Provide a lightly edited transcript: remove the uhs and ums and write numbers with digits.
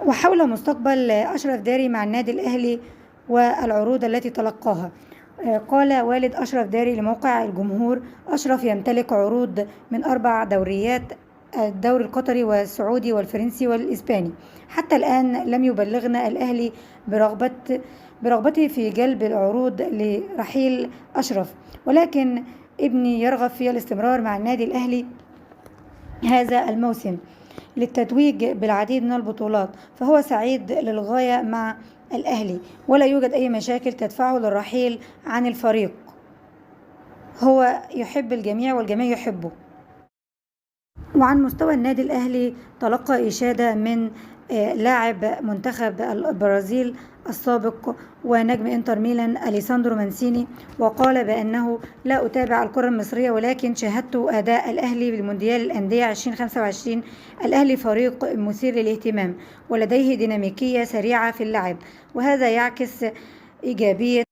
وحول مستقبل أشرف داري مع النادي الأهلي والعروض التي تلقاها. قال والد أشرف داري لموقع الجمهور: أشرف يمتلك عروض من 4 دوريات، الدوري القطري والسعودي والفرنسي والإسباني. حتى الآن لم يبلغنا الأهلي برغبته في جلب العروض لرحيل أشرف، ولكن ابني يرغب في الاستمرار مع النادي الأهلي هذا الموسم للتتويج بالعديد من البطولات، فهو سعيد للغاية مع الأهلي ولا يوجد أي مشاكل تدفعه للرحيل عن الفريق. هو يحب الجميع والجميع يحبه. وعن مستوى النادي الأهلي تلقى إشادة من لاعب منتخب البرازيل السابق ونجم انتر ميلان أليساندرو مانسيني، وقال بأنه: لا أتابع الكرة المصرية ولكن شاهدت أداء الأهلي بالمونديال الأندية 2025. الأهلي فريق مثير للاهتمام ولديه ديناميكية سريعة في اللعب، وهذا يعكس إيجابية